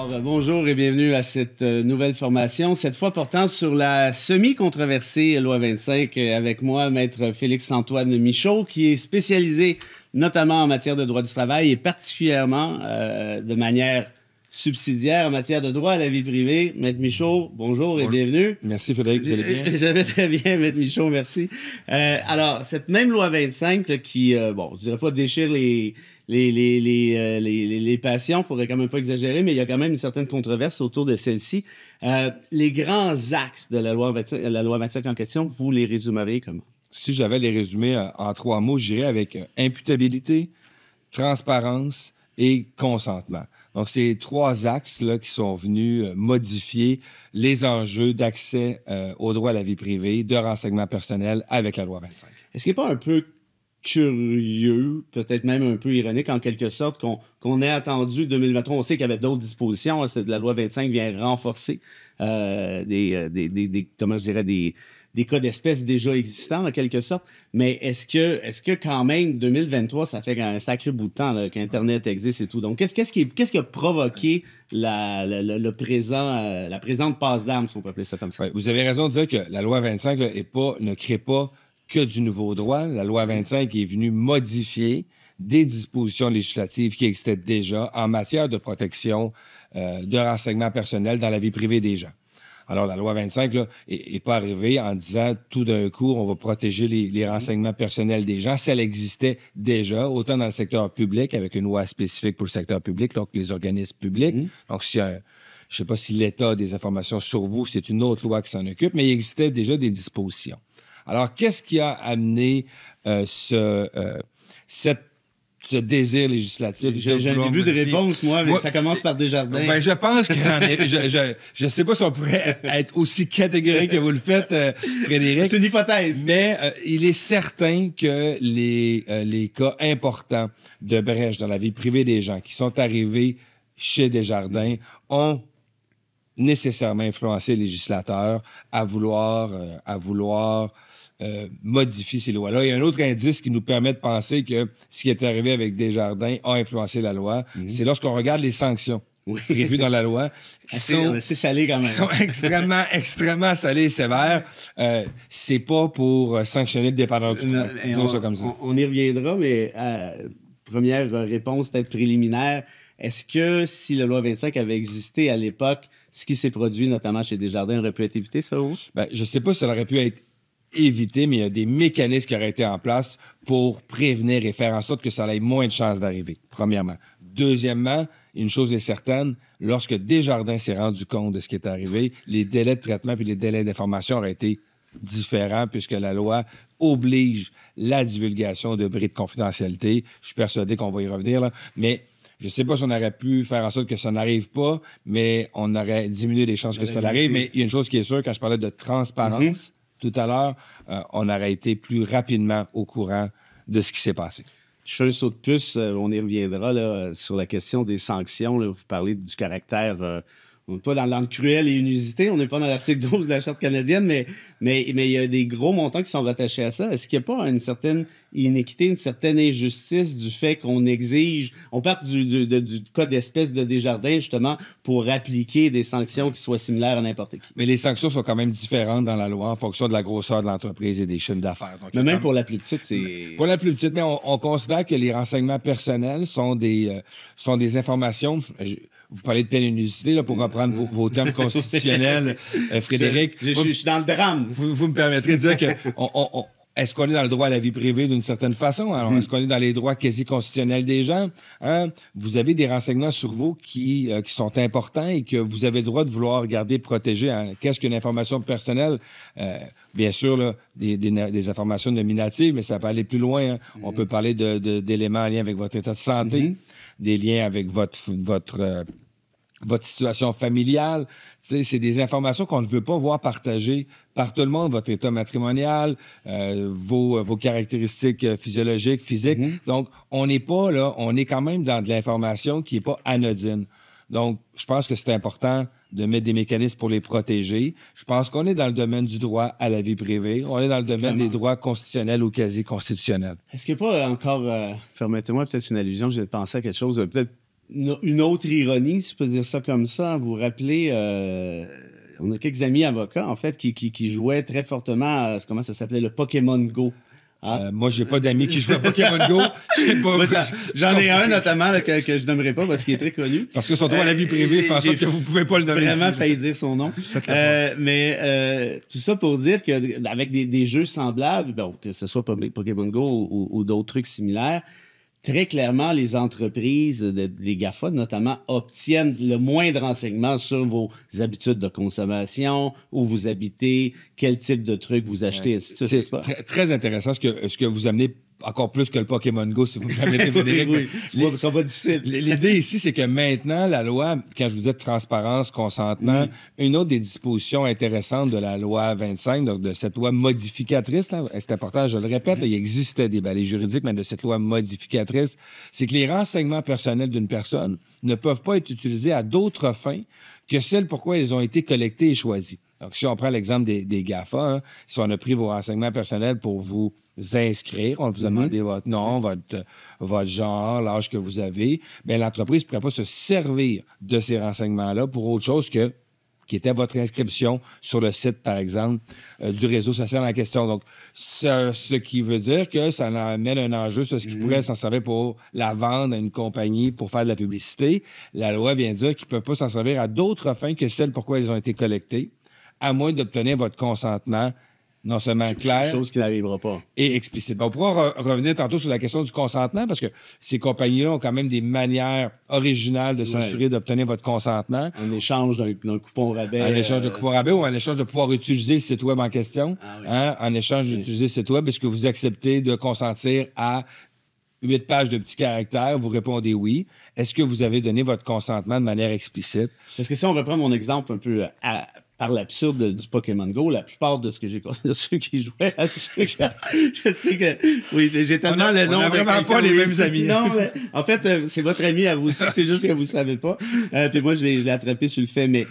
Alors, bonjour et bienvenue à cette nouvelle formation, cette fois portant sur la semi-controversée loi 25 avec moi, maître Félix-Antoine Michaud, qui est spécialisé notamment en matière de droit du travail et particulièrement de manière subsidiaire en matière de droit à la vie privée. Maître Michaud, bonjour et bienvenue. Merci Frédéric, vous allez bien? Je vais très bien, Maître Michaud, merci. Alors, cette même loi 25 là, qui, bon, je dirais pas déchire les passions, il faudrait quand même pas exagérer, mais il y a quand même une certaine controverse autour de celle-ci. Les grands axes de la loi 25 en question, vous les résumeriez comment? Si j'avais les résumer en 3 mots, j'irais avec imputabilité, transparence et consentement. Donc, c'est 3 axes là, qui sont venus modifier les enjeux d'accès au droit à la vie privée, de renseignement personnel avec la loi 25. Est-ce qu'il n'est pas un peu curieux, peut-être même un peu ironique en quelque sorte, qu'on ait attendu 2023? On sait qu'il y avait d'autres dispositions. La loi 25 vient renforcer comment je dirais, des cas d'espèces déjà existants en quelque sorte. Mais est-ce que quand même 2023, ça fait un sacré bout de temps là, qu'Internet existe et tout. Donc, qu'est-ce qui a provoqué la présente passe d'armes, si on peut appeler ça comme ça? Ouais, vous avez raison de dire que la loi 25 là, ne crée pas que du nouveau droit. La loi 25 est venue modifier des dispositions législatives qui existaient déjà en matière de protection de renseignements personnels dans la vie privée des gens. Alors, la loi 25 n'est pas arrivée en disant tout d'un coup, on va protéger les renseignements personnels des gens. Ça existait déjà, autant dans le secteur public, avec une loi spécifique pour le secteur public, donc les organismes publics. Donc, je ne sais pas si l'État a des informations sur vous, c'est une autre loi qui s'en occupe, mais il existait déjà des dispositions. Alors, qu'est-ce qui a amené ce désir législatif? J'ai un début de réponse, mais ça commence par Desjardins. Ben, je pense que je sais pas si on pourrait être aussi catégorique que vous le faites, Frédéric. C'est une hypothèse. Mais il est certain que les cas importants de brèche dans la vie privée des gens qui sont arrivés chez Desjardins ont nécessairement influencé les législateurs à vouloir modifier ces lois-là. Il y a un autre indice qui nous permet de penser que ce qui est arrivé avec Desjardins a influencé la loi. C'est lorsqu'on regarde les sanctions prévues dans la loi, c'est salé quand même. Qui sont extrêmement salées et sévères. C'est pas pour sanctionner le dépendant du droit. Disons ça comme ça. On y reviendra, mais première réponse peut-être préliminaire. Est-ce que si la loi 25 avait existé à l'époque, ce qui s'est produit notamment chez Desjardins aurait pu être évité, ça? Ben, je sais pas si ça aurait pu être éviter, mais il y a des mécanismes qui auraient été en place pour prévenir et faire en sorte que ça ait moins de chances d'arriver, premièrement. Deuxièmement, une chose est certaine, lorsque Desjardins s'est rendu compte de ce qui est arrivé, les délais de traitement puis les délais d'information auraient été différents puisque la loi oblige la divulgation de bris de confidentialité. Je suis persuadé qu'on va y revenir, là, mais je ne sais pas si on aurait pu faire en sorte que ça n'arrive pas, mais on aurait diminué les chances que ça arrive. Mais il y a une chose qui est sûre, quand je parlais de transparence, tout à l'heure, on aurait été plus rapidement au courant de ce qui s'est passé. Je fais un saut de puce, on y reviendra là, sur la question des sanctions. Là, vous parlez du caractère, on n'est pas dans l'ordre cruel et inusité, on n'est pas dans l'article 12 de la Charte canadienne, mais il y a des gros montants qui sont rattachés à ça. Est-ce qu'il n'y a pas une certaine inéquité, une certaine injustice du fait qu'on exige, on part du cas d'espèce de Desjardins justement pour appliquer des sanctions qui soient similaires à n'importe qui? Mais les sanctions sont quand même différentes dans la loi en fonction de la grosseur de l'entreprise et des chiffres d'affaires. Donc, mais même pour la plus petite, c'est... Pour la plus petite, mais on considère que les renseignements personnels sont des informations... Vous parlez de pénibilité, là, pour reprendre vos termes constitutionnels, Frédéric. Je suis dans le drame. Vous me permettrez de dire que est-ce qu'on est dans le droit à la vie privée d'une certaine façon? Alors, est-ce qu'on est dans les droits quasi-constitutionnels des gens? Hein? Vous avez des renseignements sur vous qui sont importants et que vous avez le droit de vouloir garder protégés. Hein? Qu'est-ce qu'une information personnelle? Bien sûr, là, des informations nominatives, mais ça peut aller plus loin. Hein? On peut parler d'éléments en lien avec votre état de santé, des liens avec votre situation familiale. C'est des informations qu'on ne veut pas voir partagées par tout le monde, votre état matrimonial, vos caractéristiques physiologiques, physiques. Donc, on n'est pas là, on est quand même dans de l'information qui n'est pas anodine. Donc, je pense que c'est important de mettre des mécanismes pour les protéger. Je pense qu'on est dans le domaine du droit à la vie privée. On est dans le domaine des droits constitutionnels ou quasi-constitutionnels. Est-ce qu'il n'y a pas encore, permettez-moi peut-être une allusion, j'ai pensé à quelque chose, peut-être une autre ironie, si je peux dire ça comme ça. Vous vous rappelez, on a quelques amis avocats, en fait, qui jouaient très fortement à, comment ça s'appelait, le Pokémon Go. Moi, j'ai pas d'amis qui jouent à Pokémon Go. Moi, j'en ai un notamment là, que je nommerai pas parce qu'il est très connu. Parce que son droit à la vie privée fait en sorte que vous pouvez pas le nommer. J'ai vraiment ici. failli dire son nom. Mais tout ça pour dire qu'avec des jeux semblables, bon, que ce soit Pokémon Go ou d'autres trucs similaires, très clairement, les entreprises, les GAFA notamment, obtiennent le moindre renseignement sur vos habitudes de consommation, où vous habitez, quel type de trucs vous achetez, ainsi de suite. C'est très intéressant ce que vous amenez, encore plus que le Pokémon Go, si vous me permettez, Frédéric. Oui. Ça va difficile. L'idée ici, c'est que maintenant, la loi, quand je vous disais de transparence, consentement, une autre des dispositions intéressantes de la loi 25, donc de cette loi modificatrice, là, c'est important, je le répète, là, il existait des balais juridiques, mais de cette loi modificatrice, c'est que les renseignements personnels d'une personne ne peuvent pas être utilisés à d'autres fins que celles pourquoi ils ont été collectés et choisis. Donc, si on prend l'exemple des GAFA, hein, si on a pris vos renseignements personnels pour vous inscrire, on vous a demandé votre nom, votre genre, l'âge que vous avez, bien, l'entreprise ne pourrait pas se servir de ces renseignements-là pour autre chose qui était votre inscription sur le site, par exemple, du réseau social en question. Donc, ce qui veut dire que ça amène un enjeu sur ce qui pourrait s'en servir pour la vendre à une compagnie pour faire de la publicité. La loi vient dire qu'ils ne peuvent pas s'en servir à d'autres fins que celles pourquoi ils ont été collectés, à moins d'obtenir votre consentement non seulement clair... Chose qui n'arrivera pas. Et explicite. On pourra revenir tantôt sur la question du consentement, parce que ces compagnies-là ont quand même des manières originales de s'assurer d'obtenir votre consentement. En échange d'un coupon rabais. En échange de coupon rabais ou en échange de pouvoir utiliser le site web en question. Hein? En échange d'utiliser le site web, est-ce que vous acceptez de consentir à 8 pages de petits caractères? Vous répondez oui. Est-ce que vous avez donné votre consentement de manière explicite? Parce que si on reprend mon exemple un peu par l'absurde du Pokémon Go, la plupart de ce que j'ai connu, ceux qui jouaient à ce jeu, je sais que, oui, j'ai tellement le nom. On n'a vraiment pas les mêmes amis. Non, mais, en fait, c'est votre ami à vous aussi, c'est juste que vous ne savez pas. Puis moi, je l'ai attrapé sur le fait, mais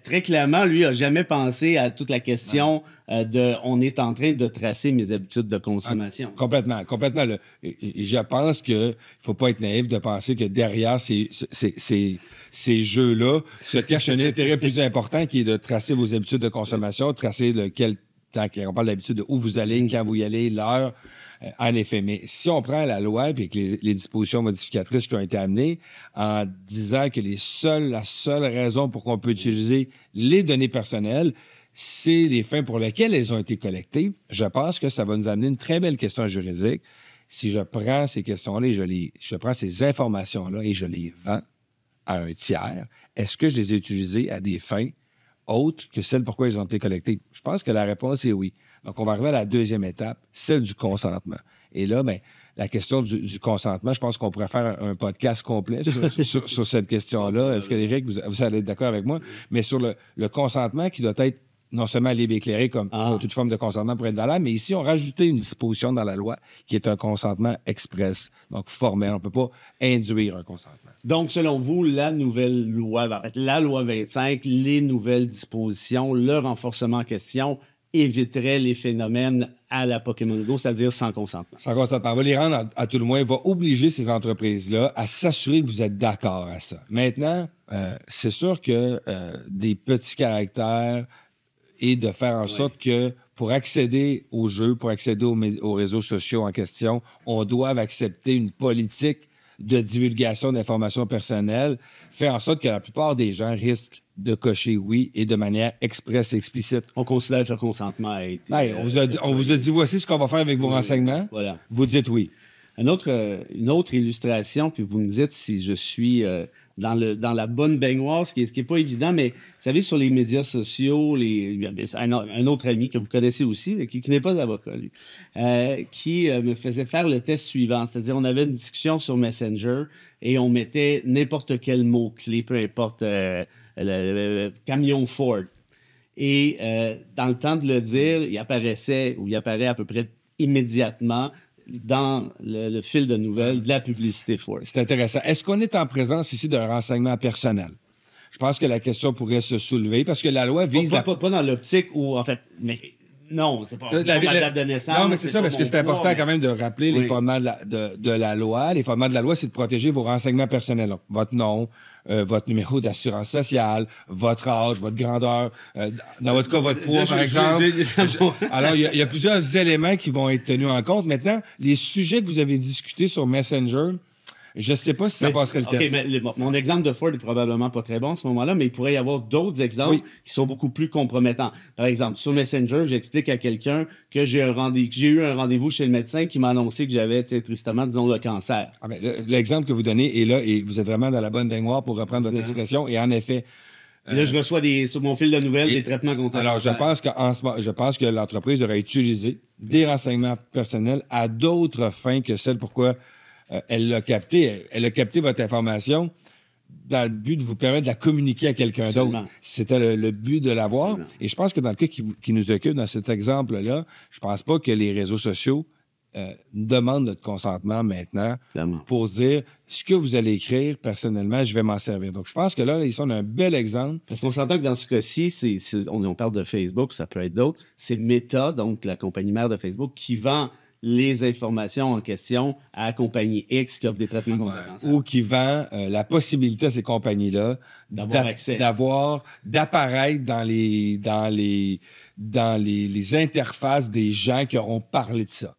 très clairement, lui a jamais pensé à toute la question on est en train de tracer mes habitudes de consommation. Complètement. Et je pense qu'il ne faut pas être naïf de penser que derrière ces jeux-là se cache un intérêt plus important qui est de tracer vos habitudes de consommation, tracer on parle d'habitude de où vous allez, quand vous y allez, l'heure, en effet. Mais si on prend la loi et que les dispositions modificatrices qui ont été amenées en disant que la seule raison pour qu'on peut utiliser les données personnelles, c'est les fins pour lesquelles elles ont été collectées, je pense que ça va nous amener une très belle question juridique. Si je prends ces questions-là et je prends ces informations-là et je les vends à un tiers, est-ce que je les ai utilisées à des fins autres que celles pourquoi elles ont été collectées? Je pense que la réponse est oui. Donc, on va arriver à la deuxième étape, celle du consentement. Et là, bien, la question du consentement, je pense qu'on pourrait faire un podcast complet sur cette question-là. Est-ce que, Éric, vous allez être d'accord avec moi? Mais sur le consentement qui doit être non seulement libre et éclairé comme toute forme de consentement pour être valable, mais ici, on rajoutait une disposition dans la loi qui est un consentement express, donc formel. On ne peut pas induire un consentement. Donc, selon vous, la nouvelle loi, en fait, la loi 25, les nouvelles dispositions, le renforcement en question éviterait les phénomènes à la Pokémon Go, c'est-à-dire sans consentement. Sans consentement. On va les rendre, à tout le moins, va obliger ces entreprises-là à s'assurer que vous êtes d'accord à ça. Maintenant, c'est sûr que des petits caractères et de faire en sorte que pour accéder aux jeux, pour accéder aux réseaux sociaux en question, on doit accepter une politique de divulgation d'informations personnelles, fait en sorte que la plupart des gens risquent de cocher oui et de manière expresse et explicite. On considère que le consentement a été... on vous a dit, voici ce qu'on va faire avec vos renseignements. Voilà. Vous dites oui. Une autre illustration, puis vous me dites si je suis dans la bonne baignoire, ce qui est pas évident, mais vous savez, sur les médias sociaux, il y a un autre ami que vous connaissez aussi, qui n'est pas avocat, lui, qui me faisait faire le test suivant. C'est-à-dire, on avait une discussion sur Messenger et on mettait n'importe quel mot-clé, peu importe, le camion Ford. Et dans le temps de le dire, il apparaît à peu près immédiatement dans le fil de nouvelles de la publicité Ford. C'est intéressant. Est-ce qu'on est en présence ici d'un renseignement personnel? Je pense que la question pourrait se soulever parce que la loi vise... Pas dans l'optique où, en fait... Non, c'est pas Ça, ma date de naissance. Non, mais c'est ça, pas parce que mon c'est important poids, quand même de rappeler les Oui. fondements de la loi. Les fondements de la loi, c'est de protéger vos renseignements personnels. Donc, votre nom, votre numéro d'assurance sociale, votre âge, votre grandeur, dans votre cas, votre poids, par exemple. Alors, il y a plusieurs éléments qui vont être tenus en compte. Maintenant, les sujets que vous avez discutés sur Messenger, je ne sais pas si ça passerait le test. Mais mon exemple de Ford est probablement pas très bon à ce moment-là, mais il pourrait y avoir d'autres exemples Oui. qui sont beaucoup plus compromettants. Par exemple, sur Messenger, j'explique à quelqu'un que j'ai eu un rendez-vous chez le médecin qui m'a annoncé que j'avais, tristement, disons, le cancer. Ah ben, l'exemple que vous donnez est là et vous êtes vraiment dans la bonne baignoire pour reprendre votre expression. Et en effet, Et là, je reçois sur mon fil de nouvelles des traitements contre le alors, cancer. je pense que l'entreprise aurait utilisé des renseignements personnels à d'autres fins que celles pourquoi elle l'a capté. Elle a capté votre information dans le but de vous permettre de la communiquer à quelqu'un d'autre. C'était le but de l'avoir. Absolument. Et je pense que dans le cas qui nous occupe, dans cet exemple-là, je pense pas que les réseaux sociaux demandent notre consentement maintenant Clairement. pour dire ce que vous allez écrire, personnellement, je vais m'en servir. Donc, je pense que là, ici, on a un bel exemple. Parce qu'on s'entend que dans ce cas-ci, on parle de Facebook, ça peut être d'autres. C'est Meta, donc la compagnie mère de Facebook, qui vend les informations en question à la compagnie X qui offre des traitements contre le cancer. Ou qui vend la possibilité à ces compagnies-là d'apparaître dans les interfaces des gens qui auront parlé de ça.